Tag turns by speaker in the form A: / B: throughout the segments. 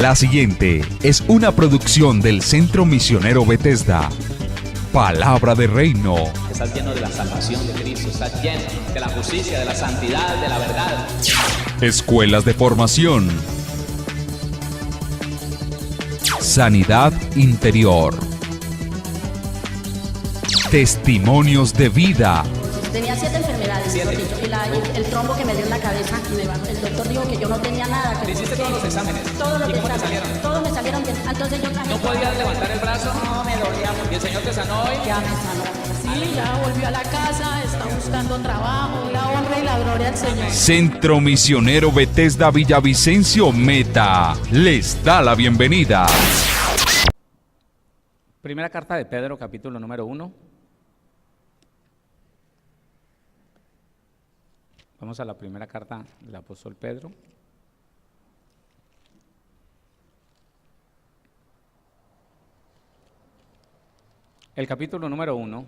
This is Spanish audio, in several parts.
A: La siguiente es una producción del Centro Misionero Bethesda. Palabra de Reino.
B: Estás lleno de la salvación de Cristo, estás lleno de la justicia, de la santidad, de la verdad.
A: Escuelas de formación. Sanidad interior. Testimonios de vida.
C: Tenía 7 enfermedades, y el trombo que me dio en la cabeza, el doctor dijo que yo no tenía nada.
B: ¿Te hiciste todos los exámenes?
C: Todos los
B: ¿Y cómo te
C: exámenes,
B: salieron?
C: todos me salieron bien. Entonces yo traje...
B: ¿No podías levantar el brazo?
C: No, me dolía mucho.
B: ¿Y el Señor te sanó hoy?
C: Ya me sanó.
D: Sí, ya volvió a la casa, está buscando trabajo, la honra y la gloria al Señor.
A: Centro Misionero Bethesda Villavicencio Meta les da la bienvenida.
B: Primera carta de Pedro, capítulo número 1. Vamos a la primera carta del apóstol Pedro. El capítulo número 1,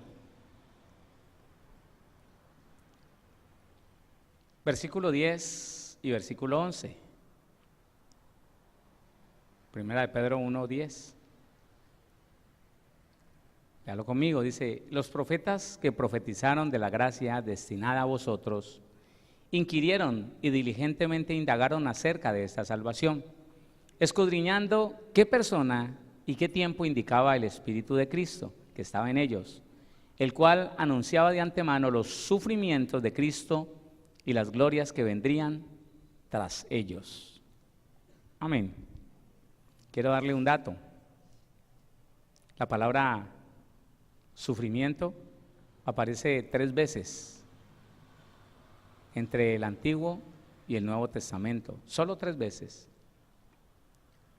B: versículo 10 y versículo 11. Primera de Pedro 1, 10. Léalo conmigo, dice: los profetas que profetizaron de la gracia destinada a vosotros inquirieron y diligentemente indagaron acerca de esta salvación, escudriñando qué persona y qué tiempo indicaba el Espíritu de Cristo que estaba en ellos, el cual anunciaba de antemano los sufrimientos de Cristo y las glorias que vendrían tras ellos. Amén. Quiero darle un dato. La palabra sufrimiento aparece 3 veces entre el Antiguo y el Nuevo Testamento, solo 3 veces.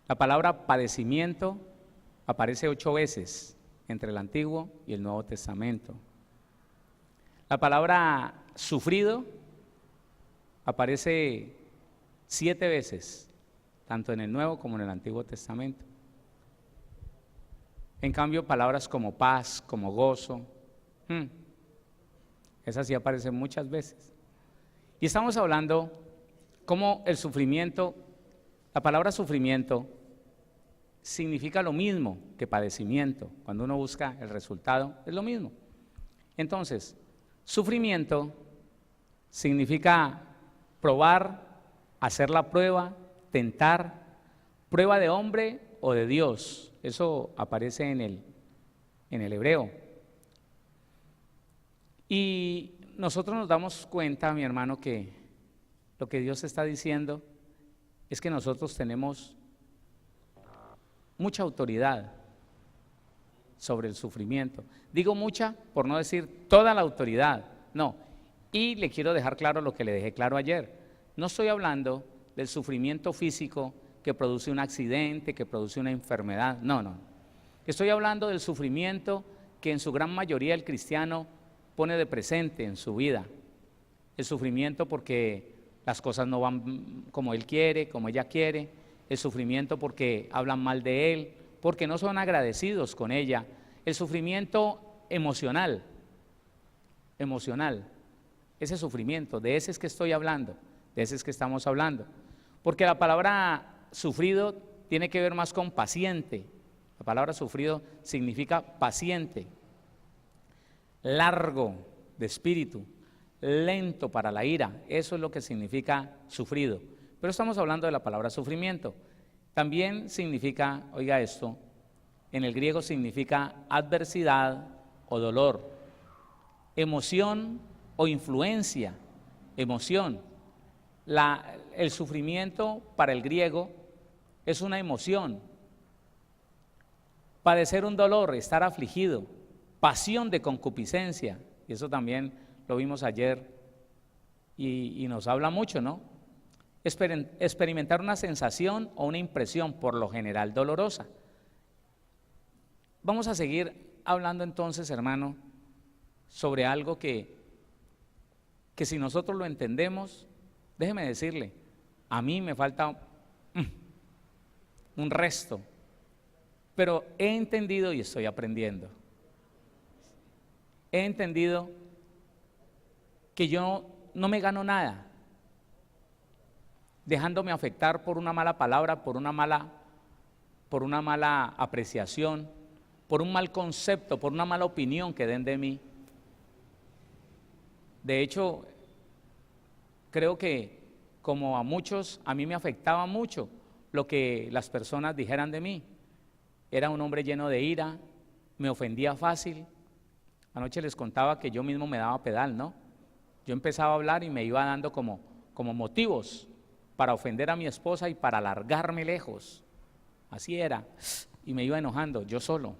B: La palabra padecimiento aparece 8 veces entre el Antiguo y el Nuevo Testamento. La palabra sufrido aparece 7 veces, tanto en el Nuevo como en el Antiguo Testamento. En cambio, palabras como paz, como gozo, esas sí aparecen muchas veces. Y estamos hablando cómo el sufrimiento, la palabra sufrimiento significa lo mismo que padecimiento. Cuando uno busca el resultado, es lo mismo. Entonces, sufrimiento significa probar, hacer la prueba, tentar, prueba de hombre o de Dios. Eso aparece en el hebreo. Y nosotros nos damos cuenta, mi hermano, que lo que Dios está diciendo es que nosotros tenemos mucha autoridad sobre el sufrimiento. Digo mucha por no decir toda la autoridad, no. Y le quiero dejar claro lo que le dejé claro ayer. No estoy hablando del sufrimiento físico que produce un accidente, que produce una enfermedad, no. Estoy hablando del sufrimiento que en su gran mayoría el cristiano pone de presente en su vida. El sufrimiento porque las cosas no van como él quiere, como ella quiere. El sufrimiento porque hablan mal de él, porque no son agradecidos con ella. El sufrimiento emocional, ese sufrimiento, de ese es que estoy hablando, de ese es que estamos hablando. Porque la palabra sufrido tiene que ver más con paciente. La palabra sufrido significa paciente, largo de espíritu, lento para la ira. Eso es lo que significa sufrido. Pero estamos hablando de la palabra sufrimiento. También significa, oiga esto, en el griego significa adversidad o dolor, emoción o influencia, emoción. El sufrimiento para el griego es una emoción. Padecer un dolor, estar afligido, pasión de concupiscencia, y eso también lo vimos ayer y nos habla mucho, ¿no? Experimentar una sensación o una impresión por lo general dolorosa. Vamos a seguir hablando entonces, hermano, sobre algo que si nosotros lo entendemos, déjeme decirle, a mí me falta un resto, pero he entendido y estoy aprendiendo. He entendido que yo no me gano nada dejándome afectar por una mala palabra, por una mala por una mala apreciación, por un mal concepto, por una mala opinión que den de mí. De hecho, creo que como a muchos, a mí me afectaba mucho lo que las personas dijeran de mí. Era un hombre lleno de ira, me ofendía fácil. Anoche les contaba que yo mismo me daba pedal, ¿no? Yo empezaba a hablar y me iba dando como motivos para ofender a mi esposa y para largarme lejos. Así era, y me iba enojando yo solo.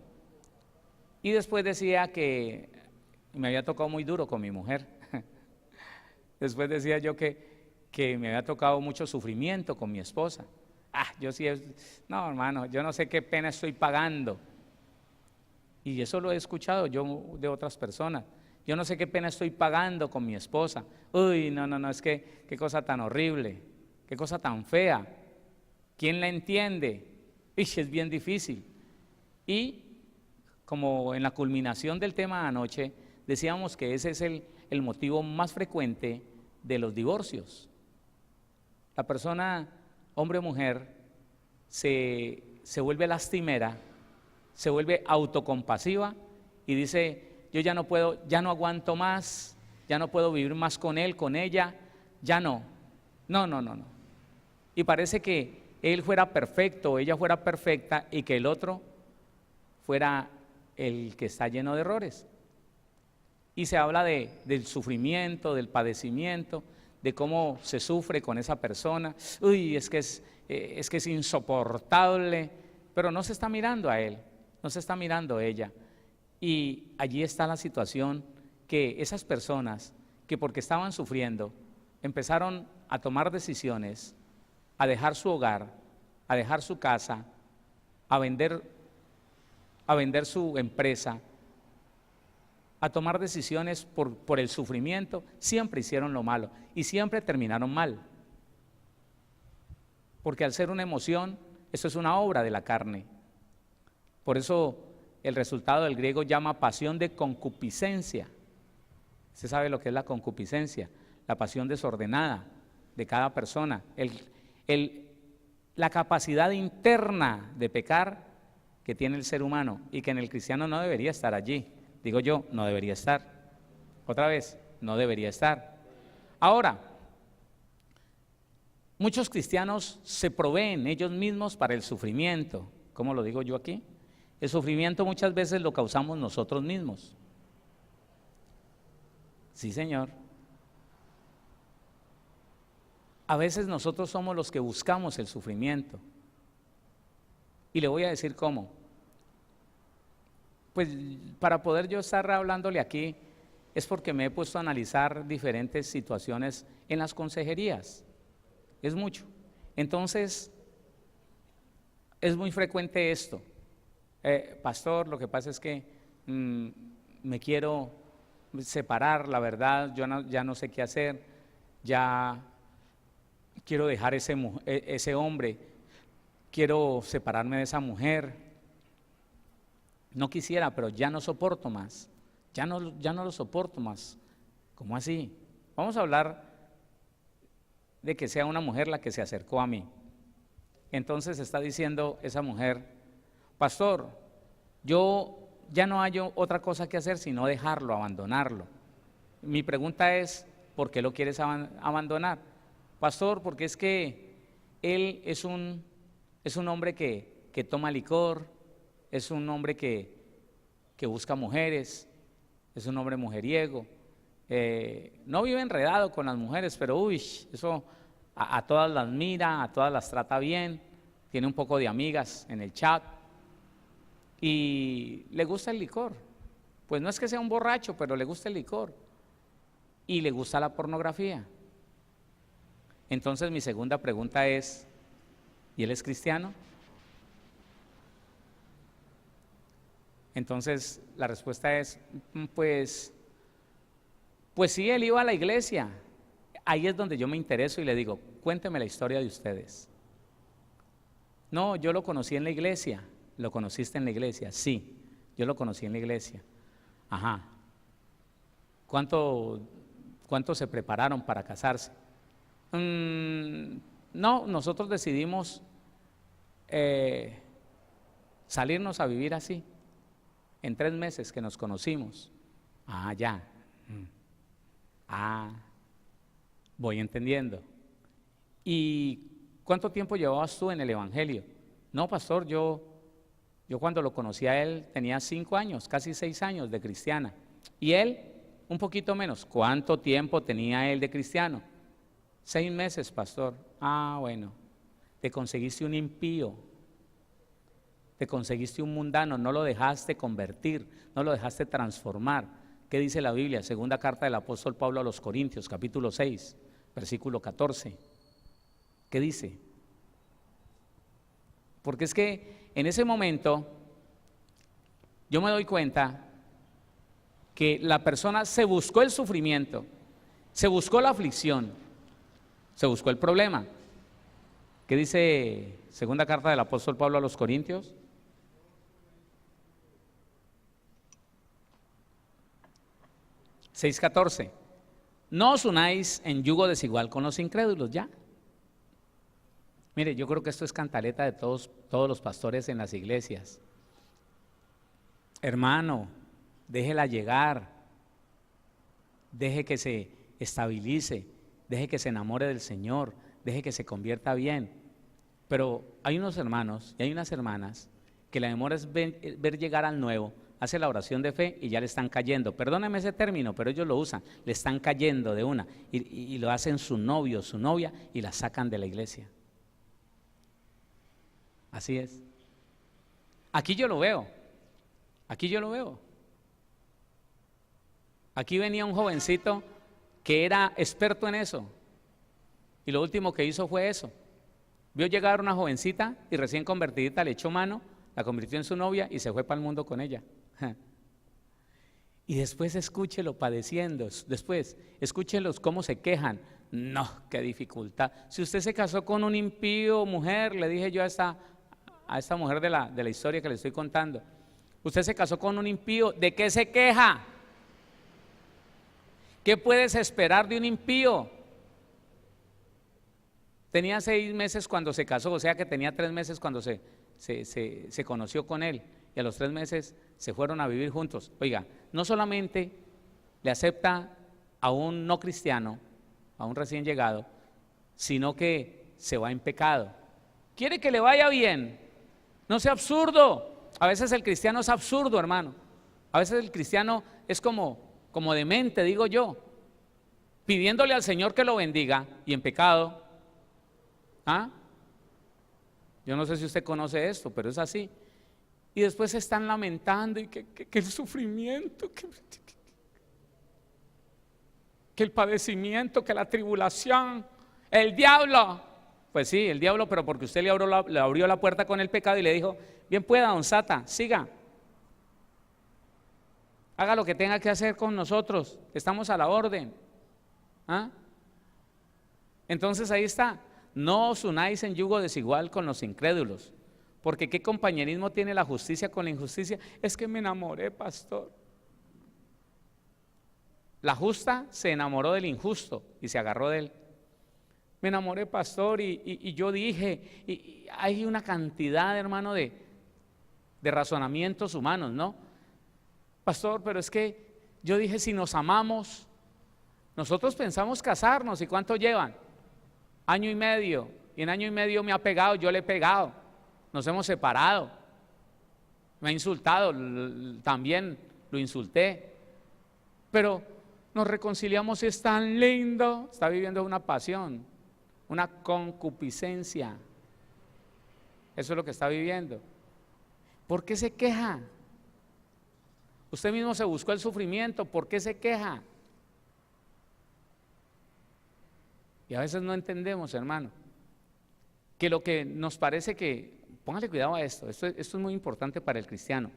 B: Y después decía que me había tocado muy duro con mi mujer. Después decía yo que me había tocado mucho sufrimiento con mi esposa. Yo sí, no hermano, yo no sé qué pena estoy pagando. Y eso lo he escuchado yo de otras personas. Yo no sé qué pena estoy pagando con mi esposa. Uy, no, es que qué cosa tan horrible, qué cosa tan fea. ¿Quién la entiende? Es bien difícil. Y como en la culminación del tema de anoche, decíamos que ese es el motivo más frecuente de los divorcios. La persona, hombre o mujer, se vuelve lastimera, se vuelve autocompasiva y dice, yo ya no puedo, ya no aguanto más, ya no puedo vivir más con él, con ella, ya no. Y parece que él fuera perfecto o ella fuera perfecta y que el otro fuera el que está lleno de errores. Y se habla del sufrimiento, del padecimiento, de cómo se sufre con esa persona. Uy, es que es insoportable, pero no se está mirando a él, no se está mirando a ella. Y allí está la situación que esas personas que porque estaban sufriendo empezaron a tomar decisiones, a dejar su hogar, a dejar su casa, a vender su empresa, a tomar decisiones por el sufrimiento, siempre hicieron lo malo y siempre terminaron mal. Porque al ser una emoción, eso es una obra de la carne. Por eso el resultado del griego llama pasión de concupiscencia. ¿Usted sabe lo que es la concupiscencia? La pasión desordenada de cada persona, la capacidad interna de pecar que tiene el ser humano y que en el cristiano no debería estar allí. Digo yo, no debería estar. Otra vez, no debería estar. Ahora, muchos cristianos se proveen ellos mismos para el sufrimiento. ¿Cómo lo digo yo aquí? El sufrimiento muchas veces lo causamos nosotros mismos. Sí, señor. A veces nosotros somos los que buscamos el sufrimiento. Y le voy a decir cómo. Pues para poder yo estar hablándole aquí es porque me he puesto a analizar diferentes situaciones en las consejerías. Es mucho. Entonces, es muy frecuente esto. Pastor, lo que pasa es que me quiero separar, la verdad, ya no sé qué hacer, ya quiero dejar ese hombre, quiero separarme de esa mujer. No quisiera, pero ya no soporto más, ya no lo soporto más. ¿Cómo así? Vamos a hablar de que sea una mujer la que se acercó a mí. Entonces está diciendo esa mujer, pastor, yo ya no hay otra cosa que hacer sino dejarlo, abandonarlo. Mi pregunta es, ¿por qué lo quieres abandonar? Pastor, porque es que él es un hombre que toma licor, es un hombre que busca mujeres, es un hombre mujeriego, no vive enredado con las mujeres, pero eso a todas las mira, a todas las trata bien, tiene un poco de amigas en el chat y le gusta el licor. Pues no es que sea un borracho, pero le gusta el licor y le gusta la pornografía. Entonces mi segunda pregunta es, ¿y él es cristiano? Entonces la respuesta es, pues sí, él iba a la iglesia. Ahí es donde yo me intereso y le digo, cuénteme la historia de ustedes. No, yo lo conocí en la iglesia. ¿Lo conociste en la iglesia? Sí, yo lo conocí en la iglesia. Ajá. ¿Cuánto se prepararon para casarse? No, nosotros decidimos salirnos a vivir así, en 3 meses que nos conocimos. Ya. Voy entendiendo. ¿Y cuánto tiempo llevabas tú en el evangelio? No, pastor, yo cuando lo conocí a él tenía 5 años, casi 6 años de cristiana. Y él, un poquito menos. ¿Cuánto tiempo tenía él de cristiano? 6 meses, pastor. Bueno, te conseguiste un impío, te conseguiste un mundano, no lo dejaste convertir, no lo dejaste transformar. ¿Qué dice la Biblia? Segunda carta del apóstol Pablo a los Corintios, capítulo 6, versículo 14. ¿Qué dice? Porque es que en ese momento yo me doy cuenta que la persona se buscó el sufrimiento, se buscó la aflicción, se buscó el problema. ¿Qué dice segunda carta del apóstol Pablo a los Corintios? (6:14) No os unáis en yugo desigual con los incrédulos. Ya. Mire, yo creo que esto es cantaleta de todos los pastores en las iglesias. Hermano, déjela llegar, deje que se estabilice, deje que se enamore del Señor, deje que se convierta bien. Pero hay unos hermanos y hay unas hermanas que la demora es ver llegar al nuevo, hace la oración de fe y ya le están cayendo. Perdóneme ese término, pero ellos lo usan, le están cayendo de una y lo hacen su novio, su novia y la sacan de la iglesia. Así es. Aquí yo lo veo. Aquí venía un jovencito que era experto en eso y lo último que hizo fue eso. Vio llegar una jovencita y recién convertidita le echó mano, la convirtió en su novia y se fue para el mundo con ella. Y después escúchelo padeciendo, después escúchelos cómo se quejan. No, qué dificultad. Si usted se casó con un impío, mujer, le dije yo a esta mujer de la historia que le estoy contando, usted se casó con un impío, ¿de qué se queja? ¿Qué puedes esperar de un impío? Tenía 6 meses cuando se casó, o sea que tenía 3 meses cuando se conoció con él, y a los 3 meses se fueron a vivir juntos. Oiga, no solamente le acepta a un no cristiano, a un recién llegado, sino que se va en pecado. Quiere que le vaya bien, no sea absurdo. A veces el cristiano es absurdo, hermano. A veces el cristiano es como demente, digo yo, pidiéndole al Señor que lo bendiga y en pecado. Yo no sé si usted conoce esto, pero es así. Y después se están lamentando y que el sufrimiento, que el padecimiento, que la tribulación, el diablo. Pues sí, el diablo, pero porque usted le abrió la puerta con el pecado y le dijo, bien pueda, don Sata, siga. Haga lo que tenga que hacer con nosotros, estamos a la orden. Entonces ahí está. No os unáis en yugo desigual con los incrédulos, porque ¿qué compañerismo tiene la justicia con la injusticia? Es que me enamoré, pastor. La justa se enamoró del injusto y se agarró de él. Me enamoré, pastor, y yo dije, y hay una cantidad, hermano, de razonamientos humanos, ¿no? Pastor, pero es que yo dije, si nos amamos, nosotros pensamos casarnos, ¿y cuánto llevan? 1 año y medio, y en 1 año y medio me ha pegado, yo le he pegado, nos hemos separado, me ha insultado, también lo insulté, pero nos reconciliamos y es tan lindo, está viviendo una pasión, una concupiscencia, eso es lo que está viviendo. ¿Por qué se queja? Usted mismo se buscó el sufrimiento, ¿por qué se queja? Y a veces no entendemos, hermano, que lo que nos parece que, póngale cuidado a esto es muy importante para el cristiano.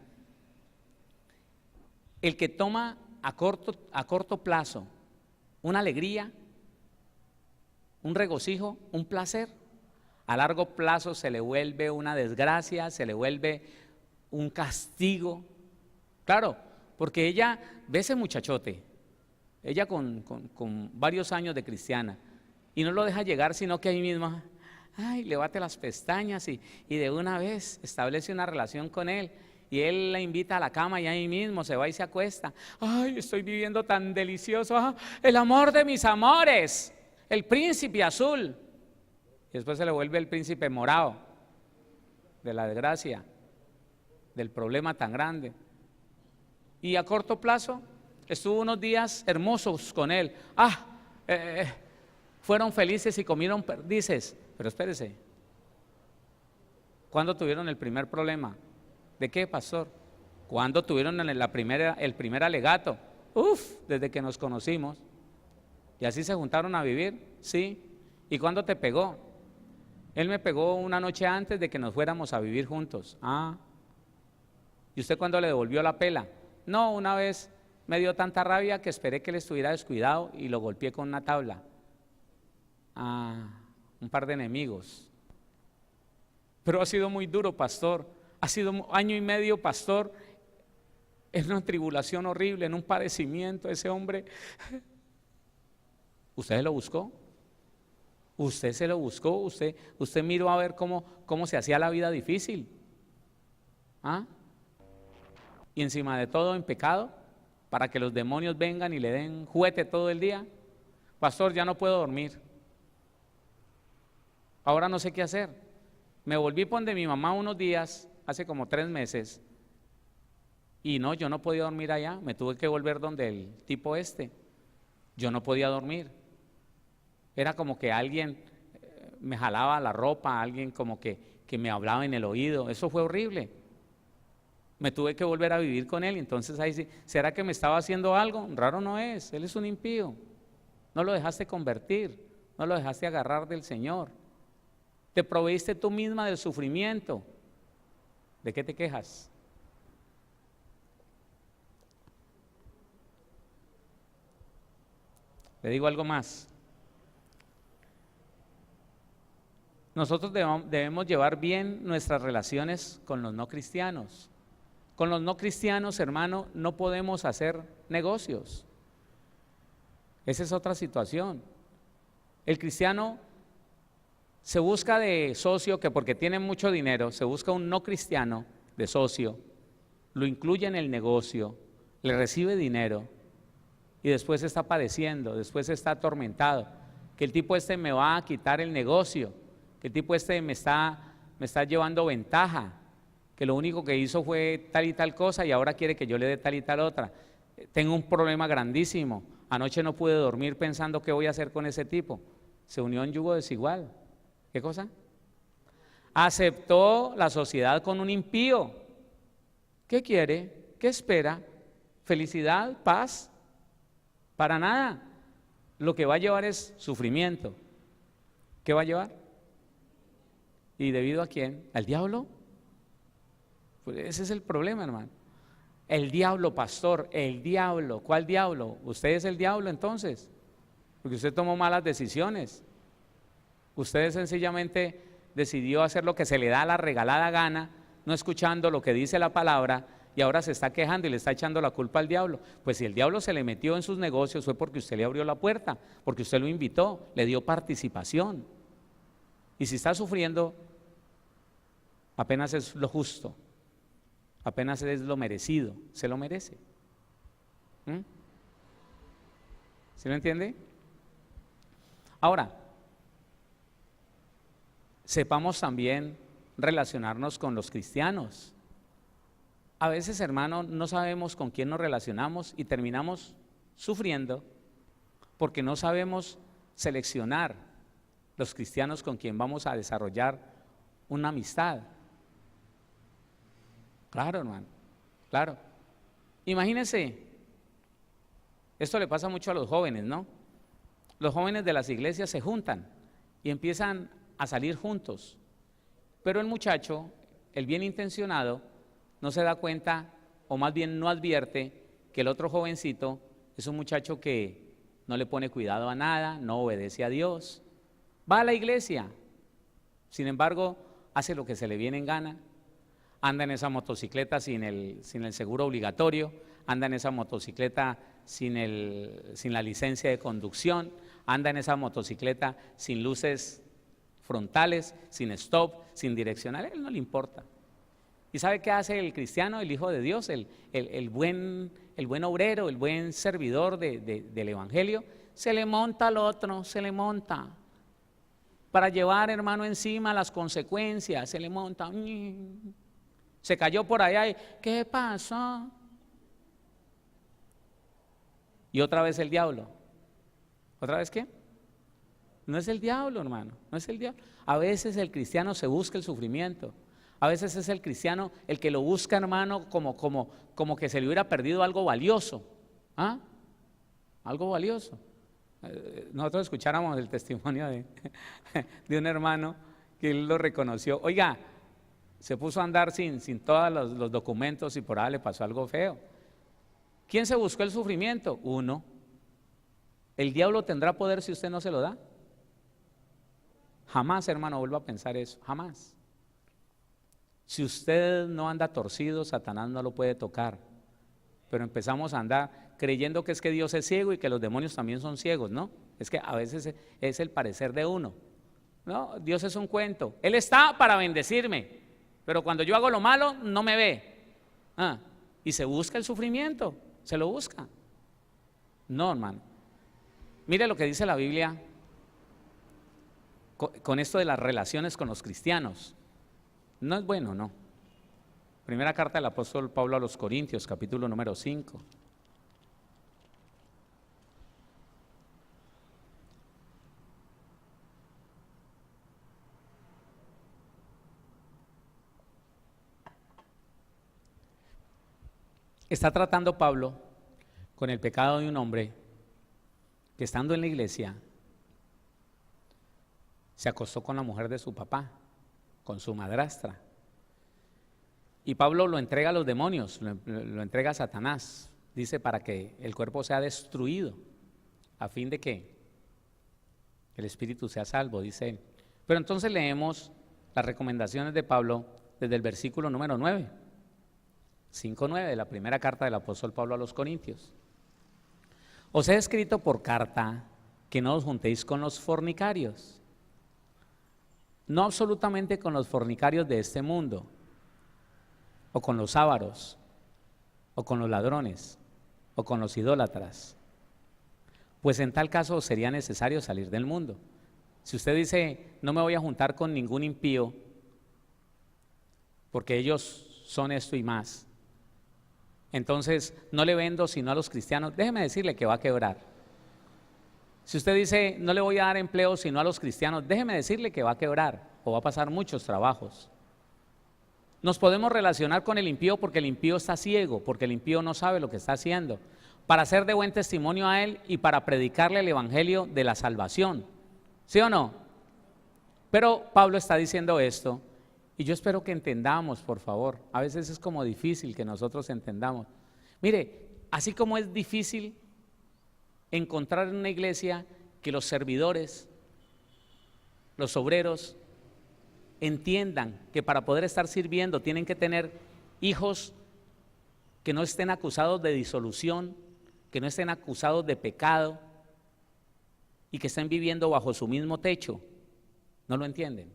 B: El que toma a corto plazo una alegría, un regocijo, un placer, a largo plazo se le vuelve una desgracia, se le vuelve un castigo. Claro, porque ella ve ese muchachote, ella con varios años de cristiana, y no lo deja llegar, sino que ahí mismo, ay, le bate las pestañas y de una vez establece una relación con él. Y él la invita a la cama y ahí mismo se va y se acuesta. Ay, estoy viviendo tan delicioso. Ah, el amor de mis amores, el príncipe azul. Y después se le vuelve el príncipe morado de la desgracia, del problema tan grande. Y a corto plazo estuvo unos días hermosos con él. Fueron felices y comieron perdices. Pero espérese, ¿cuándo tuvieron el primer problema? ¿De qué, pastor? ¿Cuándo tuvieron el primer alegato? Desde que nos conocimos. ¿Y así se juntaron a vivir? Sí. ¿Y cuándo te pegó? Él me pegó una noche antes de que nos fuéramos a vivir juntos. ¿Y usted cuándo le devolvió la pela? No, una vez me dio tanta rabia que esperé que él estuviera descuidado y lo golpeé con una tabla. Un par de enemigos. Pero ha sido muy duro, pastor. Ha sido año y medio, pastor, en una tribulación horrible, en un padecimiento. Ese hombre, ¿usted se lo buscó? ¿Usted se lo buscó? ¿Usted miró a ver cómo se hacía la vida difícil? Y encima de todo en pecado, para que los demonios vengan y le den juguete todo el día. Pastor, ya no puedo dormir. Ahora no sé qué hacer. Me volví por donde mi mamá unos días, hace como 3 meses, y no, yo no podía dormir allá, me tuve que volver donde el tipo yo no podía dormir. Era como que alguien me jalaba la ropa, alguien como que me hablaba en el oído. Eso fue horrible. Me tuve que volver a vivir con él. Entonces ahí sí, ¿será que me estaba haciendo algo? Raro no es, él es un impío. No lo dejaste convertir, no lo dejaste agarrar del Señor. Te proveíste tú misma del sufrimiento. ¿De qué te quejas? Le digo algo más. Nosotros debemos llevar bien nuestras relaciones con los no cristianos. Con los no cristianos, hermano, no podemos hacer negocios. Esa es otra situación. El cristiano se busca de socio, que porque tiene mucho dinero, se busca un no cristiano de socio, lo incluye en el negocio, le recibe dinero y después está padeciendo, después está atormentado, que el tipo me va a quitar el negocio, que el tipo me está llevando ventaja, que lo único que hizo fue tal y tal cosa y ahora quiere que yo le dé tal y tal otra. Tengo un problema grandísimo, anoche no pude dormir pensando qué voy a hacer con ese tipo. Se unió en yugo desigual. ¿Qué cosa? Aceptó la sociedad con un impío. ¿Qué quiere? ¿Qué espera? ¿Felicidad? ¿Paz? Para nada. Lo que va a llevar es sufrimiento. ¿Qué va a llevar? ¿Y debido a quién? ¿Al diablo? Pues ese es el problema, hermano. El diablo, pastor, el diablo. ¿Cuál diablo? ¿Usted es el diablo entonces? Porque usted tomó malas decisiones. Usted sencillamente decidió hacer lo que se le da la regalada gana, no escuchando lo que dice la palabra, y ahora se está quejando y le está echando la culpa al diablo. Pues si el diablo se le metió en sus negocios fue porque usted le abrió la puerta, porque usted lo invitó, le dio participación. Y si está sufriendo, apenas es lo justo, apenas es lo merecido, se lo merece. ¿Sí lo entiende? Ahora, sepamos también relacionarnos con los cristianos. A veces, hermano, no sabemos con quién nos relacionamos y terminamos sufriendo porque no sabemos seleccionar los cristianos con quien vamos a desarrollar una amistad. Claro, hermano, claro. Imagínense, esto le pasa mucho a los jóvenes, ¿no? Los jóvenes de las iglesias se juntan y empiezan a salir juntos, pero el muchacho, el bien intencionado, no se da cuenta, o más bien no advierte que el otro jovencito es un muchacho que no le pone cuidado a nada, no obedece a Dios, va a la iglesia, sin embargo hace lo que se le viene en gana, anda en esa motocicleta sin el seguro obligatorio, anda en esa motocicleta sin la licencia de conducción, anda en esa motocicleta sin luces frontales, sin stop, sin direccional, a él no le importa. ¿Y sabe qué hace el cristiano, el Hijo de Dios, el buen obrero, el buen servidor del Evangelio? Se le monta al otro, se le monta. Para llevar, hermano, encima las consecuencias, se le monta. Se cayó por allá y ¿qué pasó? Y otra vez el diablo. ¿Otra vez qué? No es el diablo, hermano, no es el diablo. A veces el cristiano se busca el sufrimiento. A veces es el cristiano el que lo busca, hermano, como que se le hubiera perdido algo valioso. ¿Ah? Algo valioso. Nosotros escucháramos el testimonio de un hermano que él lo reconoció. Oiga, se puso a andar sin todos los documentos y por ahí le pasó algo feo. ¿Quién se buscó el sufrimiento? Uno. ¿El diablo tendrá poder si usted no se lo da? Jamás, hermano, vuelva a pensar eso, jamás. Si usted no anda torcido, Satanás no lo puede tocar. Pero empezamos a andar creyendo que es que Dios es ciego y que los demonios también son ciegos, ¿no? Es que a veces es el parecer de uno. No, Dios es un cuento. Él está para bendecirme, pero cuando yo hago lo malo, no me ve. Y se busca el sufrimiento, se lo busca. No, hermano. Mire lo que dice la Biblia con esto de las relaciones con los cristianos. No es bueno, no. Primera carta del apóstol Pablo a los Corintios, capítulo número 5. Está tratando Pablo con el pecado de un hombre que estando en la iglesia se acostó con la mujer de su papá, con su madrastra. Y Pablo lo entrega a los demonios, lo entrega a Satanás, dice, para que el cuerpo sea destruido, a fin de que el espíritu sea salvo, dice él. Pero entonces leemos las recomendaciones de Pablo desde el versículo número 9, 5:9 de la primera carta del apóstol Pablo a los Corintios. Os he escrito por carta que no os juntéis con los fornicarios, no absolutamente con los fornicarios de este mundo, o con los ávaros, o con los ladrones, o con los idólatras, pues en tal caso sería necesario salir del mundo. Si usted dice, no me voy a juntar con ningún impío, porque ellos son esto y más, entonces no le vendo sino a los cristianos, déjeme decirle que va a quebrar. Si usted dice, no le voy a dar empleo sino a los cristianos, déjeme decirle que va a quebrar o va a pasar muchos trabajos. Nos podemos relacionar con el impío porque el impío está ciego, porque el impío no sabe lo que está haciendo, para ser de buen testimonio a él y para predicarle el evangelio de la salvación, ¿sí o no? Pero Pablo está diciendo esto y yo espero que entendamos, por favor. A veces es como difícil que nosotros entendamos. Mire, así como es difícil encontrar en una iglesia que los servidores, los obreros, entiendan que para poder estar sirviendo tienen que tener hijos que no estén acusados de disolución, que no estén acusados de pecado y que estén viviendo bajo su mismo techo. ¿No lo entienden?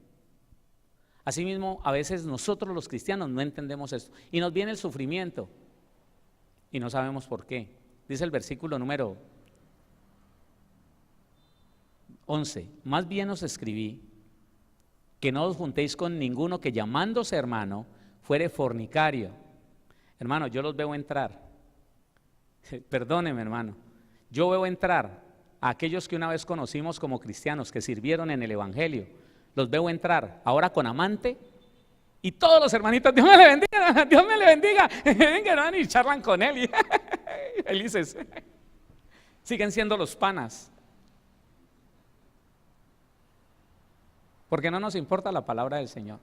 B: Asimismo, a veces nosotros los cristianos no entendemos esto y nos viene el sufrimiento y no sabemos por qué. Dice el versículo número 11, más bien os escribí que no os juntéis con ninguno que llamándose hermano fuere fornicario. Hermano, yo los veo entrar, perdóneme hermano, yo veo entrar a aquellos que una vez conocimos como cristianos, que sirvieron en el evangelio, los veo entrar ahora con amante y todos los hermanitos, Dios me le bendiga, Dios me le bendiga, vengan hermano, y charlan con él y felices, siguen siendo los panas. Porque no nos importa la palabra del Señor.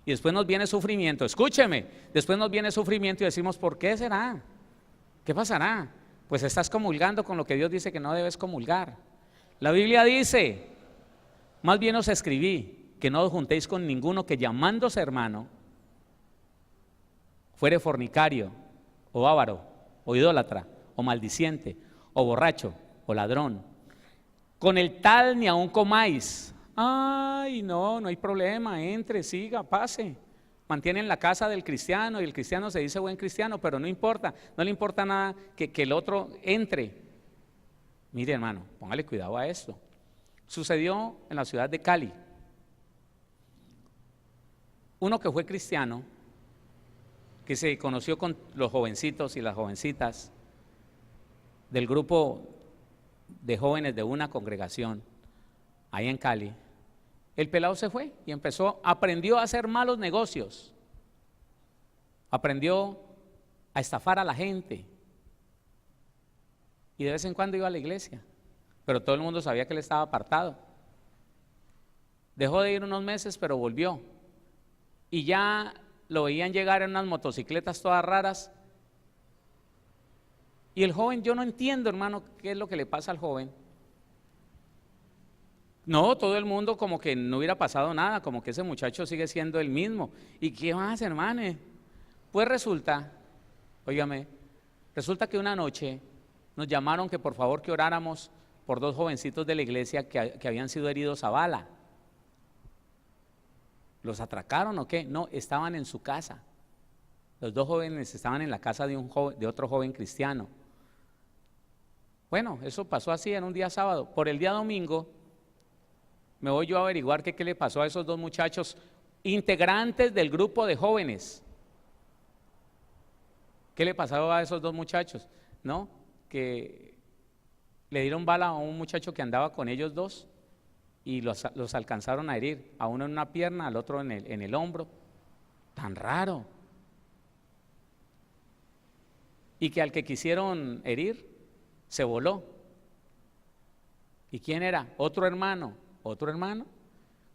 B: Y después nos viene sufrimiento, escúcheme, después nos viene sufrimiento y decimos, ¿por qué será? ¿Qué pasará? Pues estás comulgando con lo que Dios dice que no debes comulgar. La Biblia dice, más bien os escribí, que no os juntéis con ninguno que llamándose hermano fuere fornicario, o avaro, o idólatra, o maldiciente, o borracho, o ladrón. Con el tal ni aun comáis. Ay, no, no hay problema, entre, siga, pase. Mantienen la casa del cristiano y el cristiano se dice buen cristiano, pero no importa, no le importa nada que el otro entre. Mire, hermano, póngale cuidado a esto. Sucedió en la ciudad de Cali. Uno que fue cristiano, que se conoció con los jovencitos y las jovencitas del grupo de jóvenes de una congregación ahí en Cali. El pelado se fue y aprendió a hacer malos negocios, aprendió a estafar a la gente y de vez en cuando iba a la iglesia, pero todo el mundo sabía que él estaba apartado. Dejó de ir unos meses, pero volvió y ya lo veían llegar en unas motocicletas todas raras. Y el joven, yo no entiendo, hermano, qué es lo que le pasa al joven. No, todo el mundo como que no hubiera pasado nada, como que ese muchacho sigue siendo el mismo. ¿Y qué más, hermano? Pues resulta, óigame, resulta que una noche nos llamaron que por favor que oráramos por dos jovencitos de la iglesia que habían sido heridos a bala. ¿Los atracaron o qué? No, estaban en su casa. Los dos jóvenes estaban en la casa de otro joven cristiano. Bueno, eso pasó así en un día sábado. Por el día domingo me voy yo a averiguar qué le pasó a esos dos muchachos integrantes del grupo de jóvenes. ¿Qué le pasó a esos dos muchachos? ¿No? Que le dieron bala a un muchacho que andaba con ellos dos y los alcanzaron a herir, a uno en una pierna, al otro en el hombro. Tan raro. Y que al que quisieron herir se voló. ¿Y quién era? Otro hermano.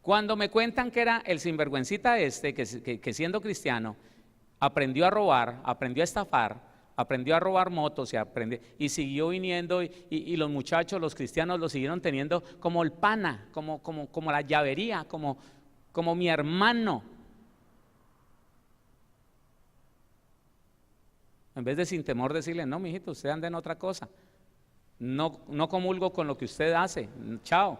B: Cuando me cuentan que era el sinvergüencita que siendo cristiano aprendió a robar, aprendió a estafar, aprendió a robar motos y siguió viniendo y los muchachos, los cristianos lo siguieron teniendo como el pana, como la llavería, como mi hermano. En vez de sin temor decirle, no, mijito, usted anda en otra cosa. No comulgo con lo que usted hace, chao.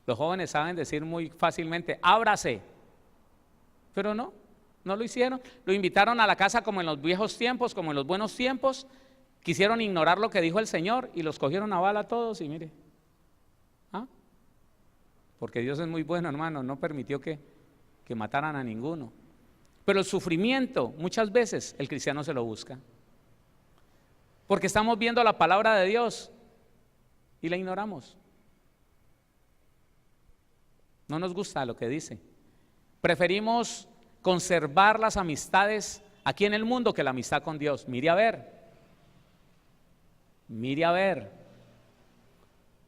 B: Los jóvenes saben decir muy fácilmente, ábrase, pero no lo hicieron. Lo invitaron a la casa como en los viejos tiempos, como en los buenos tiempos, quisieron ignorar lo que dijo el Señor y los cogieron a bala a todos y mire, porque Dios es muy bueno, hermano, no permitió que mataran a ninguno. Pero el sufrimiento muchas veces el cristiano se lo busca, porque estamos viendo la palabra de Dios y la ignoramos. No nos gusta lo que dice. Preferimos conservar las amistades aquí en el mundo que la amistad con Dios. Mire a ver.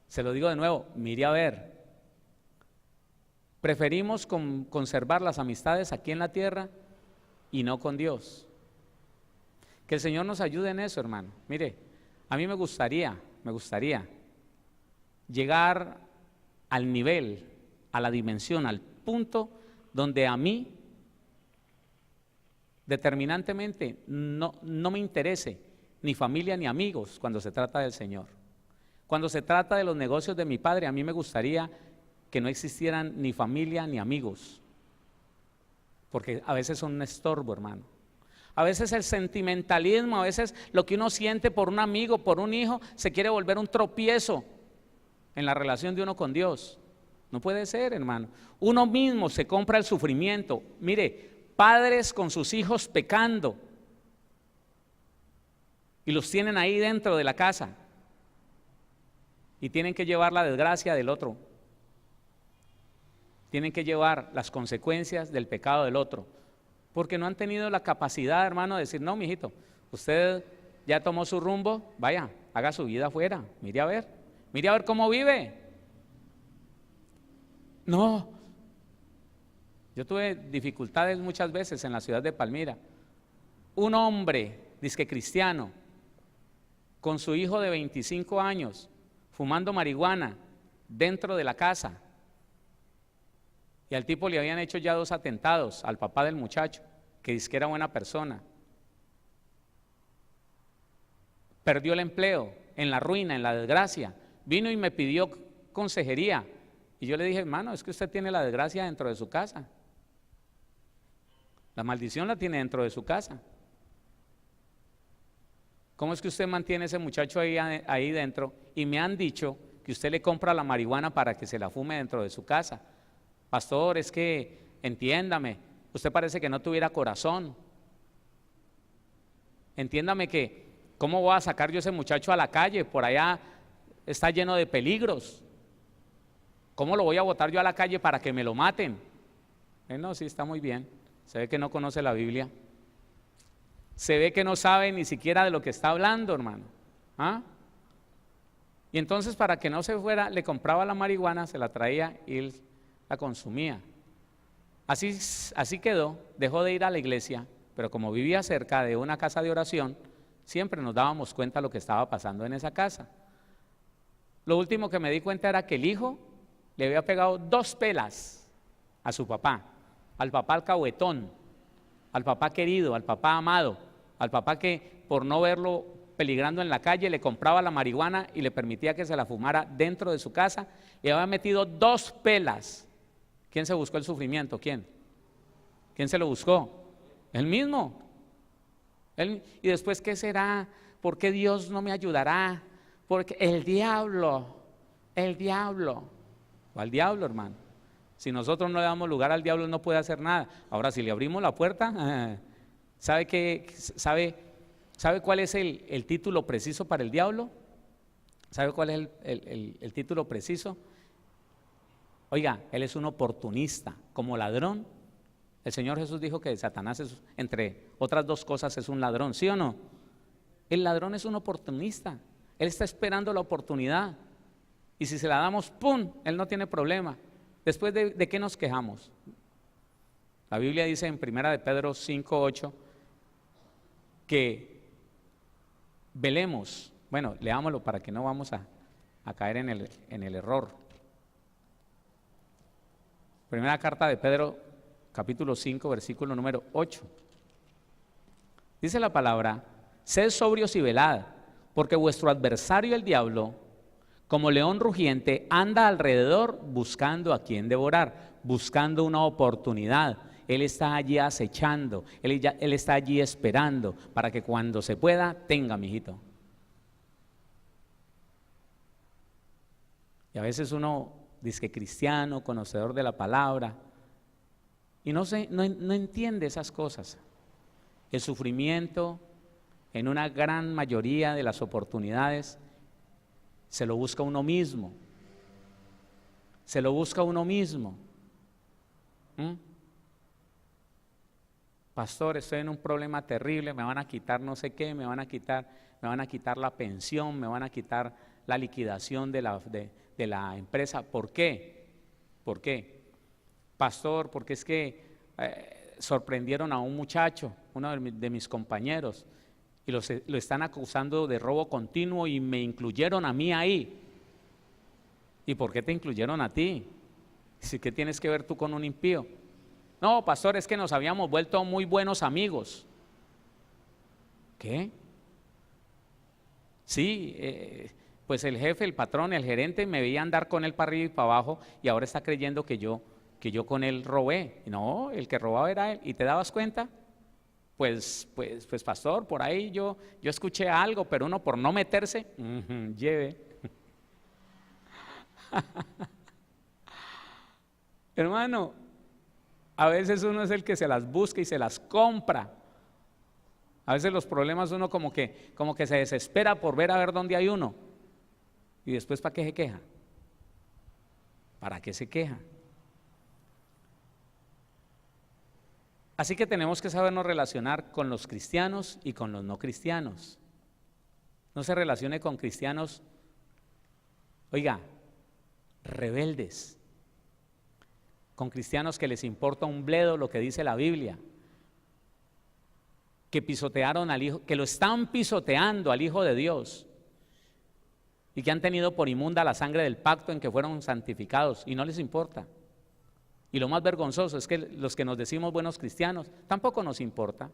B: Se lo digo de nuevo, mire a ver. Preferimos conservar las amistades aquí en la tierra y no con Dios. Que el Señor nos ayude en eso, hermano. Mire, a mí me gustaría llegar al nivel, a la dimensión, al punto donde a mí determinantemente no me interese ni familia ni amigos cuando se trata del Señor. Cuando se trata de los negocios de mi padre, a mí me gustaría que no existieran ni familia ni amigos, porque a veces son un estorbo, hermano. A veces el sentimentalismo, a veces lo que uno siente por un amigo, por un hijo, se quiere volver un tropiezo en la relación de uno con Dios. No puede ser, hermano. Uno mismo se compra el sufrimiento. Mire, padres con sus hijos pecando y los tienen ahí dentro de la casa y tienen que llevar la desgracia del otro. Tienen que llevar las consecuencias del pecado del otro, porque no han tenido la capacidad, hermano, de decir, no, mijito, usted ya tomó su rumbo, vaya, haga su vida afuera, mire a ver cómo vive. No, yo tuve dificultades muchas veces en la ciudad de Palmira. Un hombre, dizque cristiano, con su hijo de 25 años, fumando marihuana dentro de la casa. Y al tipo le habían hecho ya 2 atentados al papá del muchacho, que dice que era buena persona. Perdió el empleo, en la ruina, en la desgracia. Vino y me pidió consejería. Y yo le dije, hermano, es que usted tiene la desgracia dentro de su casa. La maldición la tiene dentro de su casa. ¿Cómo es que usted mantiene a ese muchacho ahí dentro? Y me han dicho que usted le compra la marihuana para que se la fume dentro de su casa. Pastor, es que, entiéndame, usted parece que no tuviera corazón. Entiéndame que, ¿cómo voy a sacar yo a ese muchacho a la calle? Por allá está lleno de peligros. ¿Cómo lo voy a botar yo a la calle para que me lo maten? No, sí, está muy bien. Se ve que no conoce la Biblia. Se ve que no sabe ni siquiera de lo que está hablando, hermano. ¿Ah? Y entonces, para que no se fuera, le compraba la marihuana, se la traía y él la consumía. Así quedó, dejó de ir a la iglesia, pero como vivía cerca de una casa de oración, siempre nos dábamos cuenta de lo que estaba pasando en esa casa. Lo último que me di cuenta era que el hijo le había pegado 2 pelas a su papá, al papá alcahuetón, al papá querido, al papá amado, al papá que por no verlo peligrando en la calle le compraba la marihuana y le permitía que se la fumara dentro de su casa, y había metido 2 pelas. ¿Quién se buscó el sufrimiento? ¿Quién? ¿Quién se lo buscó? Él mismo. Y después, ¿qué será? ¿Por qué Dios no me ayudará? Porque el diablo. O al diablo, hermano. Si nosotros no le damos lugar al diablo, no puede hacer nada. Ahora, si le abrimos la puerta, ¿sabe cuál es el título preciso para el diablo? ¿Sabe cuál es el título preciso? Oiga, él es un oportunista, como ladrón. El Señor Jesús dijo que Satanás, entre otras 2 cosas, es un ladrón, ¿sí o no? El ladrón es un oportunista. Él está esperando la oportunidad. Y si se la damos, ¡pum!, él no tiene problema. Después, ¿de qué nos quejamos? La Biblia dice en 1 de Pedro 5:8 que velemos. Bueno, leámoslo para que no vamos a caer en el error. Primera carta de Pedro, capítulo 5, versículo número 8. Dice la palabra: sed sobrios y velad, porque vuestro adversario el diablo, como león rugiente, anda alrededor buscando a quien devorar, buscando una oportunidad. Él está allí acechando, él está allí esperando para que cuando se pueda, tenga, mijito. Y a veces uno dice que cristiano, conocedor de la palabra, y no entiende esas cosas. El sufrimiento, en una gran mayoría de las oportunidades, se lo busca uno mismo. Se lo busca uno mismo. Pastor, estoy en un problema terrible, me van a quitar no sé qué, me van a quitar la pensión, me van a quitar la liquidación de la empresa. ¿Por qué? ¿Por qué? Pastor, porque es que sorprendieron a un muchacho, uno de mis compañeros, y lo están acusando de robo continuo y me incluyeron a mí ahí. ¿Y por qué te incluyeron a ti? ¿Qué tienes que ver tú con un impío? No, pastor, es que nos habíamos vuelto muy buenos amigos. ¿Qué? Sí, pues el jefe, el patrón, el gerente me veía andar con él para arriba y para abajo, y ahora está creyendo que yo con él robé. No, el que robaba era él. ¿Y te dabas cuenta? Pues pastor, por ahí yo escuché algo, pero uno por no meterse, lleve. Hermano, a veces uno es el que se las busca y se las compra. A veces los problemas uno como que se desespera por ver a ver dónde hay uno. Y después, ¿para qué se queja? ¿Para qué se queja? Así que tenemos que sabernos relacionar con los cristianos y con los no cristianos. No se relacione con cristianos, oiga, rebeldes, con cristianos que les importa un bledo lo que dice la Biblia, que pisotearon al Hijo, que lo están pisoteando al Hijo de Dios, y que han tenido por inmunda la sangre del pacto en que fueron santificados, y no les importa. Y lo más vergonzoso es que los que nos decimos buenos cristianos, tampoco nos importa.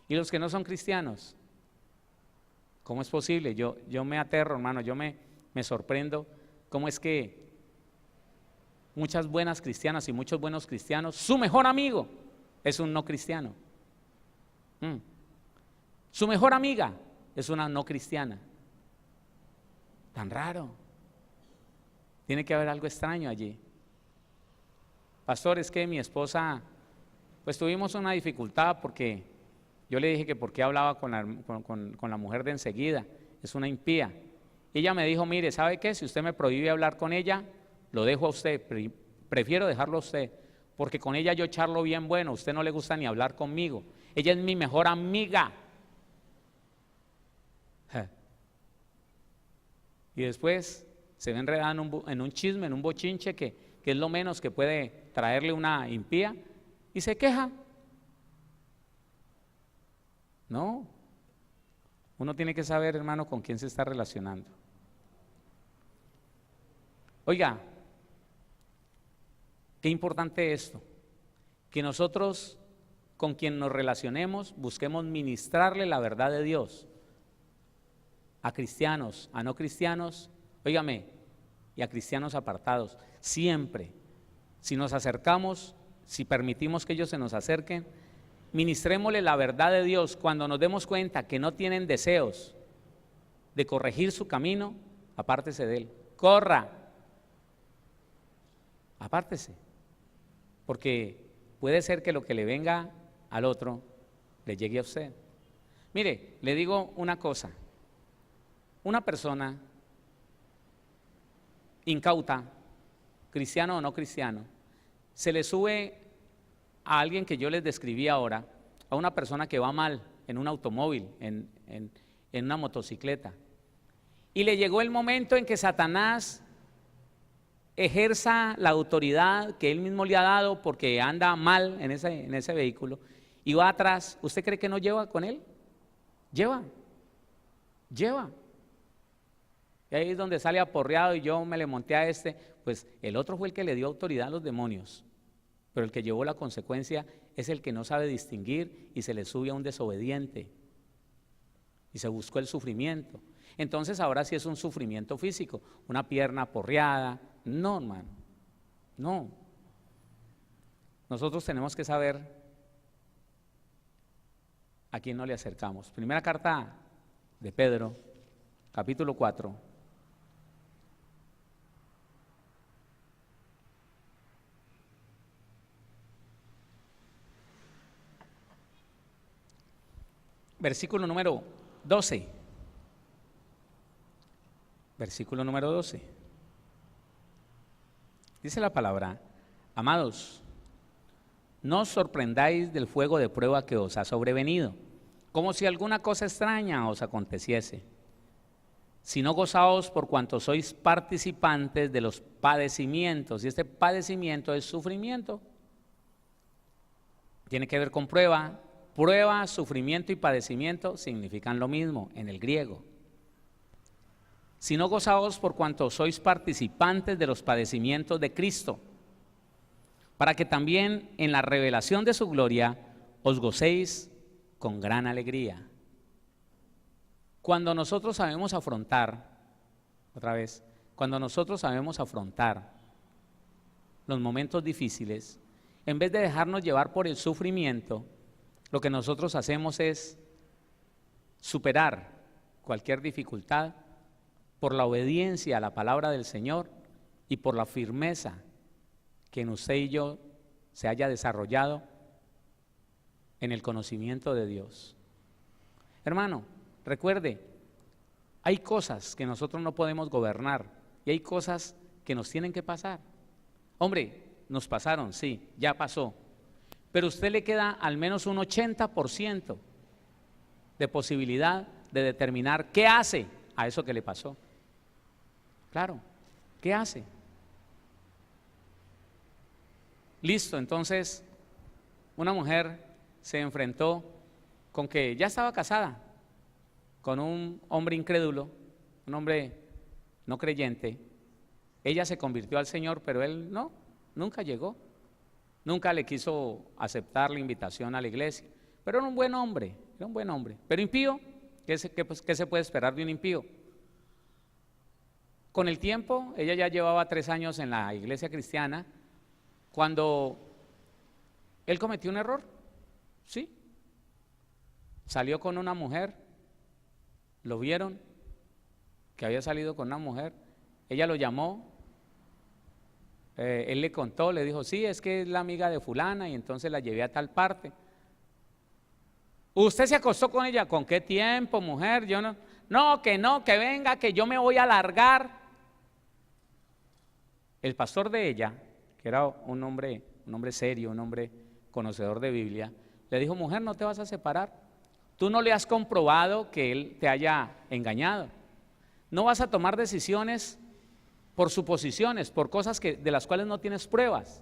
B: Y los que no son cristianos, ¿Cómo es posible? Yo me aterro, hermano, yo me sorprendo. ¿Cómo es que muchas buenas cristianas y muchos buenos cristianos, su mejor amigo es un no cristiano? Su mejor amiga es una no cristiana. Tan raro. Tiene que haber algo extraño allí. Pastor, es que mi esposa, pues tuvimos una dificultad porque yo le dije que por qué hablaba con la mujer de enseguida, es una impía. Y ella me dijo, mire, ¿sabe qué? Si usted me prohíbe hablar con ella, lo dejo a usted, prefiero dejarlo a usted, porque con ella yo charlo bien bueno, a usted no le gusta ni hablar conmigo, ella es mi mejor amiga. Y después se ve enredada en un chisme, en un bochinche que es lo menos que puede traerle una impía, y se queja. No, uno tiene que saber, hermano, con quién se está relacionando. Oiga, qué importante esto, que nosotros con quien nos relacionemos busquemos ministrarle la verdad de Dios a cristianos, a no cristianos, óigame, y a cristianos apartados. Siempre, si nos acercamos, si permitimos que ellos se nos acerquen, ministrémosle la verdad de Dios. Cuando nos demos cuenta que no tienen deseos de corregir su camino, apártese de él, corra, apártese, porque puede ser que lo que le venga al otro le llegue a usted. Mire, le digo una cosa, una persona incauta, cristiano o no cristiano, se le sube a alguien que yo les describí ahora, a una persona que va mal en un automóvil, en una motocicleta, y le llegó el momento en que Satanás ejerza la autoridad que él mismo le ha dado porque anda mal en ese vehículo y va atrás. ¿Usted cree que no lleva con él? Lleva. Y ahí es donde sale aporreado y yo me le monté a este. Pues el otro fue el que le dio autoridad a los demonios, pero el que llevó la consecuencia es el que no sabe distinguir y se le sube a un desobediente y se buscó el sufrimiento. Entonces ahora sí es un sufrimiento físico, una pierna aporreada. No, hermano, no. Nosotros tenemos que saber a quién no le acercamos. Primera carta de Pedro, capítulo 4. Versículo número 12. Versículo número 12. Dice la palabra: amados, no os sorprendáis del fuego de prueba que os ha sobrevenido, como si alguna cosa extraña os aconteciese, sino gozaos por cuanto sois participantes de los padecimientos. Y este padecimiento es sufrimiento. Tiene que ver con prueba. Prueba, sufrimiento y padecimiento significan lo mismo en el griego. Sino gozaos por cuanto sois participantes de los padecimientos de Cristo, para que también en la revelación de su gloria os gocéis con gran alegría. Cuando nosotros sabemos afrontar, cuando nosotros sabemos afrontar los momentos difíciles, en vez de dejarnos llevar por el sufrimiento, lo que nosotros hacemos es superar cualquier dificultad por la obediencia a la palabra del Señor y por la firmeza que en usted y yo se haya desarrollado en el conocimiento de Dios. Hermano, recuerde, hay cosas que nosotros no podemos gobernar y hay cosas que nos tienen que pasar. Hombre, nos pasaron, sí, ya pasó, pero a usted le queda al menos un 80% de posibilidad de determinar qué hace a eso que le pasó. Claro, ¿qué hace? Listo, entonces una mujer se enfrentó con que ya estaba casada con un hombre incrédulo, un hombre no creyente. Ella se convirtió al Señor, pero él no, nunca llegó, nunca le quiso aceptar la invitación a la iglesia, pero era un buen hombre, pero impío, ¿Qué se puede esperar de un impío? Con el tiempo, ella ya llevaba 3 años en la iglesia cristiana, cuando él cometió un error, ¿sí? Salió con una mujer, lo vieron, que había salido con una mujer, ella lo llamó, él le contó, le dijo, sí, es que es la amiga de fulana, y entonces la llevé a tal parte. ¿Usted se acostó con ella? ¿Con qué tiempo, mujer? Yo no, que venga, que yo me voy a largar. El pastor de ella, que era un hombre serio, un hombre conocedor de Biblia, le dijo, mujer, no te vas a separar. Tú no le has comprobado que él te haya engañado. No vas a tomar decisiones por suposiciones, por cosas de las cuales no tienes pruebas.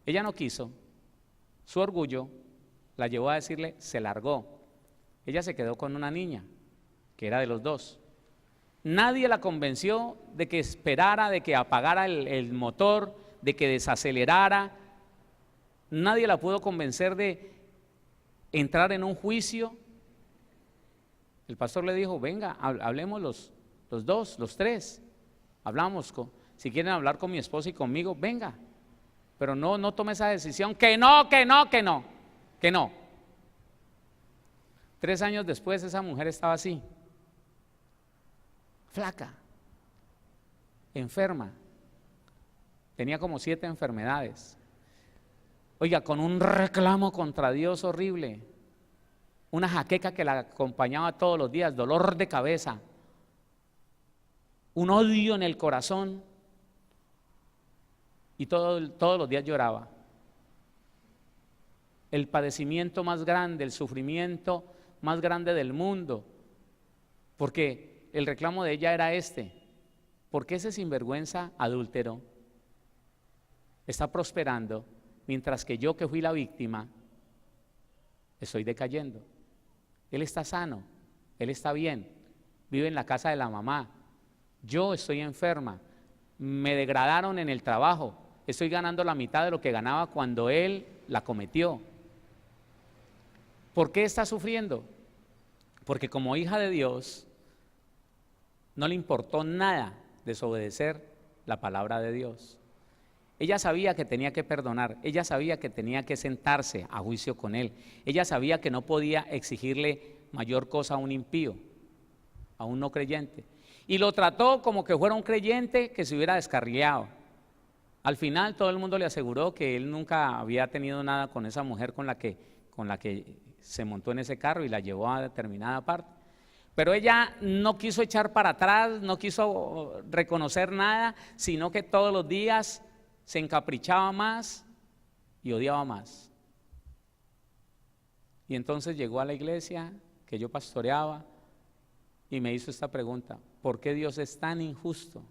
B: Ella no quiso. Su orgullo la llevó a decirle, se largó. Ella se quedó con una niña, que era de los dos. Nadie la convenció de que esperara, de que apagara el motor, de que desacelerara. Nadie la pudo convencer de entrar en un juicio. El pastor le dijo, venga, hablemos los dos, los tres. Hablamos, si quieren hablar con mi esposa y conmigo, venga. Pero no tome esa decisión, que no. 3 años después esa mujer estaba así, flaca, enferma, tenía como 7 enfermedades. Oiga, con un reclamo contra Dios horrible, una jaqueca que la acompañaba todos los días, dolor de cabeza, un odio en el corazón, y todos los días lloraba. El padecimiento más grande, el sufrimiento más grande del mundo, porque el reclamo de ella era ¿por qué ese sinvergüenza adúltero está prosperando mientras que yo, que fui la víctima, estoy decayendo? Él está sano, él está bien, vive en la casa de la mamá, yo estoy enferma, me degradaron en el trabajo, estoy ganando la mitad de lo que ganaba cuando él la cometió. ¿Por qué está sufriendo? Porque como hija de Dios no le importó nada desobedecer la palabra de Dios. Ella sabía que tenía que perdonar, ella sabía que tenía que sentarse a juicio con él, ella sabía que no podía exigirle mayor cosa a un impío, a un no creyente, y lo trató como que fuera un creyente que se hubiera descarriado. Al final todo el mundo le aseguró que él nunca había tenido nada con esa mujer con la que se montó en ese carro y la llevó a determinada parte. Pero ella no quiso echar para atrás, no quiso reconocer nada, sino que todos los días se encaprichaba más y odiaba más. Y entonces llegó a la iglesia que yo pastoreaba y me hizo esta pregunta: ¿por qué Dios es tan injusto?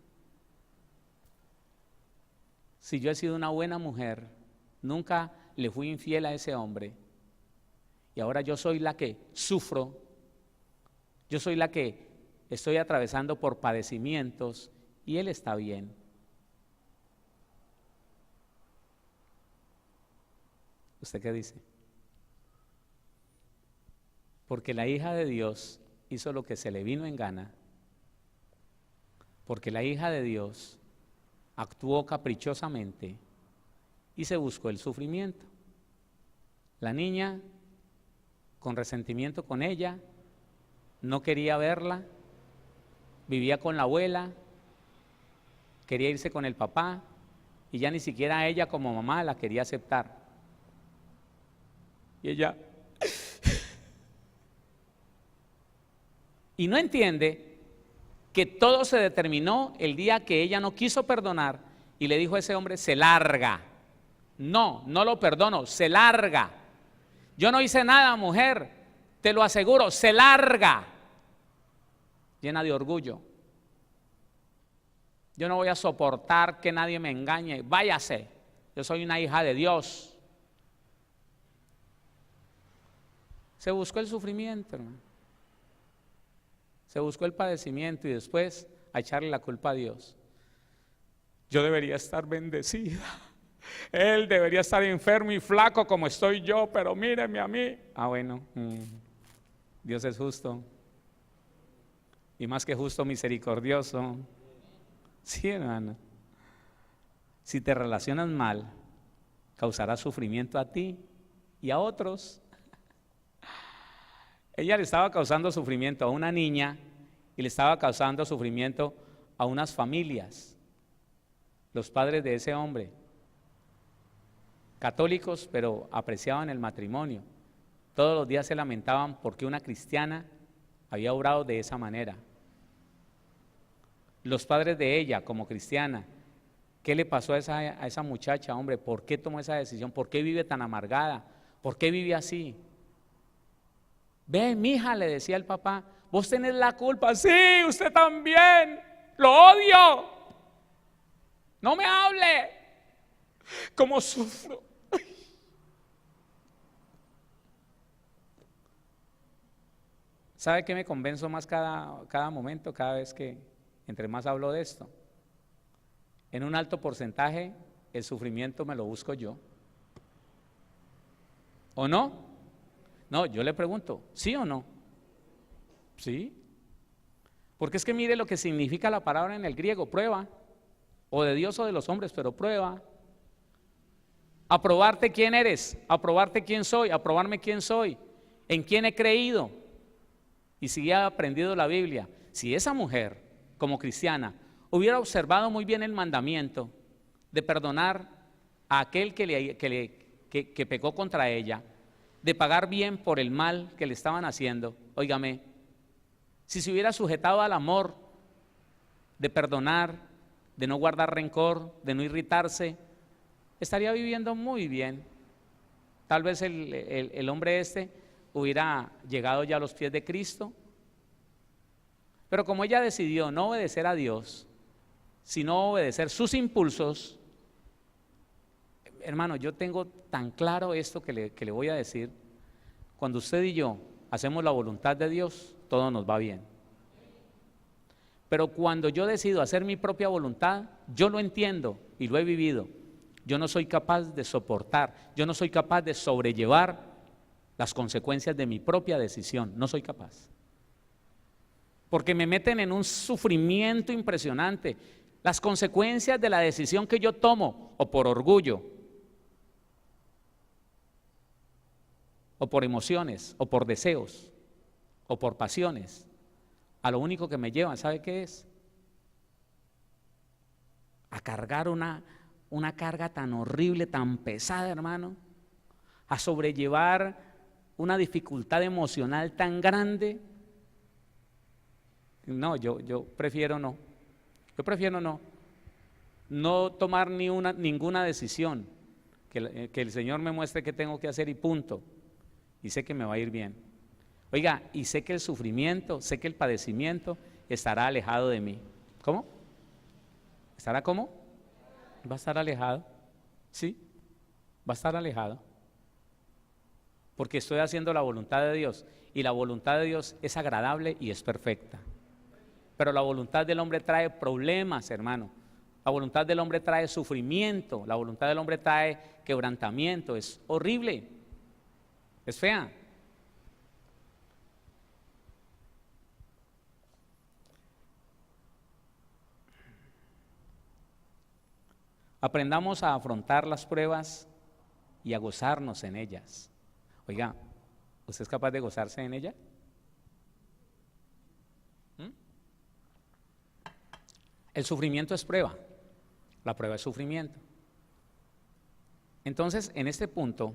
B: Si yo he sido una buena mujer, nunca le fui infiel a ese hombre, y ahora yo soy la que sufro, yo soy la que estoy atravesando por padecimientos y él está bien. ¿Usted qué dice? Porque la hija de Dios hizo lo que se le vino en gana, porque la hija de Dios actuó caprichosamente y se buscó el sufrimiento. La niña, con resentimiento con ella, no quería verla, vivía con la abuela, quería irse con el papá y ya ni siquiera ella como mamá la quería aceptar. Y ella y no entiende que todo se determinó el día que ella no quiso perdonar y le dijo a ese hombre: se larga. No lo perdono, se larga. Yo no hice nada, mujer, te lo aseguro, se larga. Llena de orgullo. Yo no voy a soportar que nadie me engañe, váyase, yo soy una hija de Dios. Se buscó el sufrimiento, hermano. Se buscó el padecimiento y después a echarle la culpa a Dios. Yo debería estar bendecida, él debería estar enfermo y flaco como estoy yo, pero míreme a mí. Bueno, Dios es justo. Y más que justo, misericordioso. Sí, hermano. Si te relacionas mal, causará sufrimiento a ti y a otros. Ella le estaba causando sufrimiento a una niña y le estaba causando sufrimiento a unas familias. Los padres de ese hombre, católicos, pero apreciaban el matrimonio. Todos los días se lamentaban porque una cristiana había obrado de esa manera. Los padres de ella, como cristiana, ¿qué le pasó a esa muchacha, hombre? ¿Por qué tomó esa decisión? ¿Por qué vive tan amargada? ¿Por qué vive así? Ve, mija, le decía el papá, vos tenés la culpa. Sí, usted también. Lo odio. No me hable. ¿Cómo sufro? ¿Sabe qué me convenzo más cada momento, cada vez que entre más hablo de esto? En un alto porcentaje el sufrimiento me lo busco yo. ¿O no? No, yo le pregunto, ¿sí o no? Sí. Porque es que mire lo que significa la palabra en el griego, prueba. O de Dios o de los hombres, pero prueba. Aprobarte quién eres, aprobarte quién soy, aprobarme quién soy, en quién he creído. Y si he aprendido la Biblia, si esa mujer, como cristiana, hubiera observado muy bien el mandamiento de perdonar a aquel que pecó contra ella, de pagar bien por el mal que le estaban haciendo, óigame, si se hubiera sujetado al amor, de perdonar, de no guardar rencor, de no irritarse, estaría viviendo muy bien. Tal vez el hombre hubiera llegado ya a los pies de Cristo, pero como ella decidió no obedecer a Dios, sino obedecer sus impulsos, hermano, yo tengo tan claro esto que le voy a decir. Cuando usted y yo hacemos la voluntad de Dios, todo nos va bien. Pero cuando yo decido hacer mi propia voluntad, yo lo entiendo y lo he vivido. Yo no soy capaz de soportar, yo no soy capaz de sobrellevar las consecuencias de mi propia decisión, no soy capaz. Porque me meten en un sufrimiento impresionante. Las consecuencias de la decisión que yo tomo, o por orgullo, o por emociones, o por deseos, o por pasiones, a lo único que me llevan, ¿sabe qué es? A cargar una carga tan horrible, tan pesada, hermano, a sobrellevar una dificultad emocional tan grande. No, yo prefiero no. Yo prefiero no tomar ninguna decisión, que el Señor me muestre qué tengo que hacer y punto. Y sé que me va a ir bien. Oiga, y sé que el sufrimiento, sé que el padecimiento estará alejado de mí. ¿Cómo? ¿Estará cómo? Va a estar alejado. Sí, va a estar alejado. Porque estoy haciendo la voluntad de Dios. Y la voluntad de Dios es agradable y es perfecta. Pero la voluntad del hombre trae problemas, hermano. La voluntad del hombre trae sufrimiento. La voluntad del hombre trae quebrantamiento. Es horrible. Es fea. Aprendamos a afrontar las pruebas y a gozarnos en ellas. Oiga, ¿usted es capaz de gozarse en ella? El sufrimiento es prueba. La prueba es sufrimiento. Entonces, en este punto,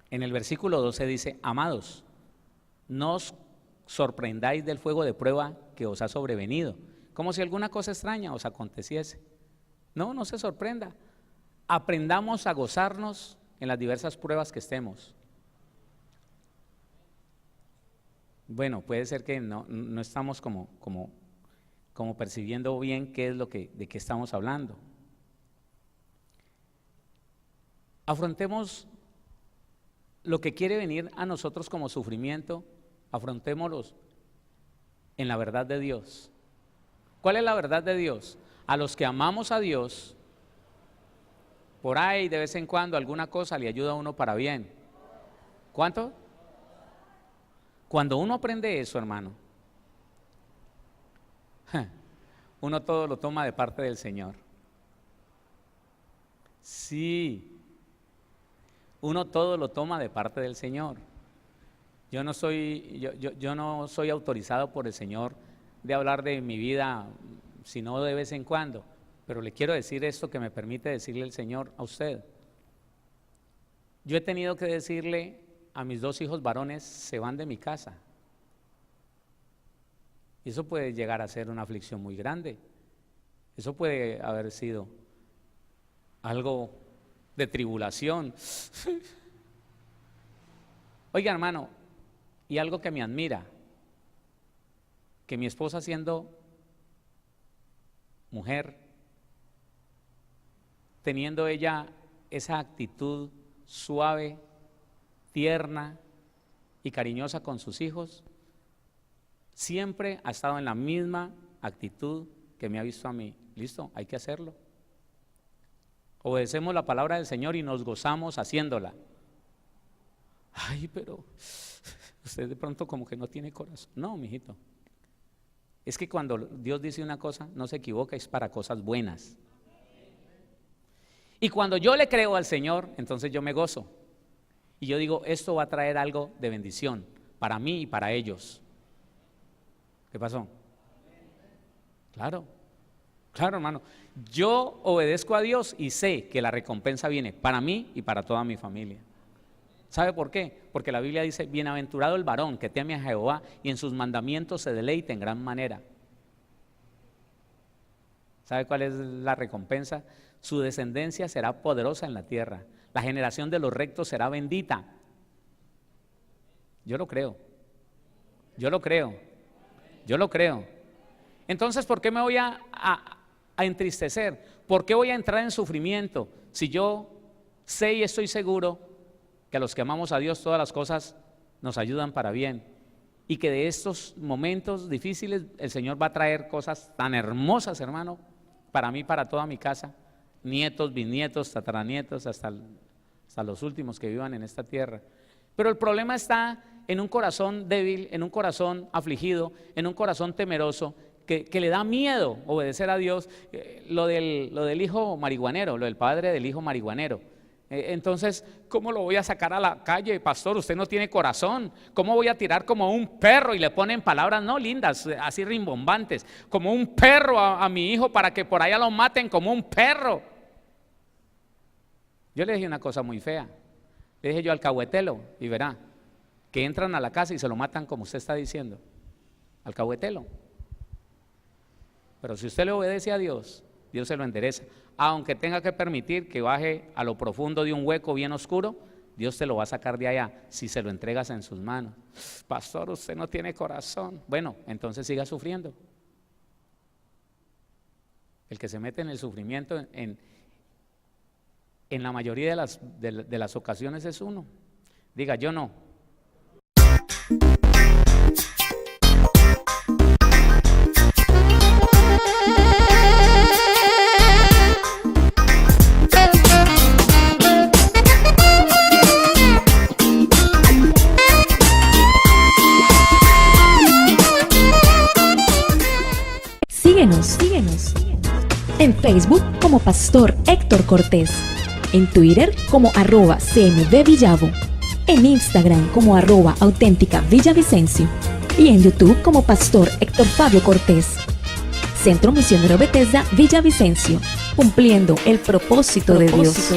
B: en el versículo 12 dice: amados, no os sorprendáis del fuego de prueba que os ha sobrevenido, como si alguna cosa extraña os aconteciese. No se sorprenda. Aprendamos a gozarnos en las diversas pruebas que estemos. Bueno, puede ser que no estamos como percibiendo bien qué es de qué estamos hablando. Afrontemos lo que quiere venir a nosotros como sufrimiento, afrontémoslo en la verdad de Dios. ¿Cuál es la verdad de Dios? A los que amamos a Dios, por ahí de vez en cuando alguna cosa le ayuda a uno para bien. ¿Cuánto? Cuando uno aprende eso, hermano, uno todo lo toma de parte del Señor. Sí, uno todo lo toma de parte del Señor. Yo no soy autorizado por el Señor de hablar de mi vida, sino de vez en cuando, pero le quiero decir esto que me permite decirle el Señor a usted. Yo he tenido que decirle a mis 2 hijos varones, se van de mi casa. Y eso puede llegar a ser una aflicción muy grande. Eso puede haber sido algo de tribulación. Oiga, hermano, y algo que me admira, que mi esposa siendo mujer, teniendo ella esa actitud suave, tierna y cariñosa con sus hijos, siempre ha estado en la misma actitud que me ha visto a mí. Listo, hay que hacerlo. Obedecemos la palabra del Señor y nos gozamos haciéndola. Ay, pero usted de pronto como que no tiene corazón. No, mijito. Es que cuando Dios dice una cosa, no se equivoca, es para cosas buenas. Y cuando yo le creo al Señor, entonces yo me gozo. Y yo digo, esto va a traer algo de bendición para mí y para ellos. ¿Qué pasó? Claro, claro, hermano. Yo obedezco a Dios y sé que la recompensa viene para mí y para toda mi familia. ¿Sabe por qué? Porque la Biblia dice, bienaventurado el varón que teme a Jehová y en sus mandamientos se deleita en gran manera. ¿Sabe cuál es la recompensa? Su descendencia será poderosa en la tierra. La generación de los rectos será bendita. Yo lo creo. Yo lo creo. Yo lo creo. Entonces, ¿por qué me voy a entristecer? ¿Por qué voy a entrar en sufrimiento? Si yo sé y estoy seguro que a los que amamos a Dios todas las cosas nos ayudan para bien. Y que de estos momentos difíciles el Señor va a traer cosas tan hermosas, hermano, para mí, para toda mi casa. Nietos, bisnietos, tataranietos, hasta los últimos que vivan en esta tierra. Pero el problema está en un corazón débil, en un corazón afligido, en un corazón temeroso, que le da miedo obedecer a Dios. Lo del hijo marihuanero, lo del padre del hijo marihuanero. Entonces, ¿cómo lo voy a sacar a la calle, pastor? Usted no tiene corazón. ¿Cómo voy a tirar como un perro? Y le ponen palabras no lindas, así rimbombantes, como un perro a mi hijo para que por allá lo maten como un perro. Yo le dije una cosa muy fea. Le dije yo, alcahuetelo, y verá, que entran a la casa y se lo matan como usted está diciendo. Alcahuetelo. Pero si usted le obedece a Dios, Dios se lo endereza. Aunque tenga que permitir que baje a lo profundo de un hueco bien oscuro, Dios te lo va a sacar de allá si se lo entregas en sus manos. Pastor, usted no tiene corazón. Bueno, entonces siga sufriendo. El que se mete en el sufrimiento en la mayoría de las ocasiones es uno. Diga, yo no.
E: Síguenos en Facebook como Pastor Héctor Cortés, en Twitter como @CMVVillavo, en Instagram como @auténtica Villavicencio y en YouTube como Pastor Héctor Fabio Cortés. Centro Misionero Bethesda Villavicencio, cumpliendo el propósito de Dios.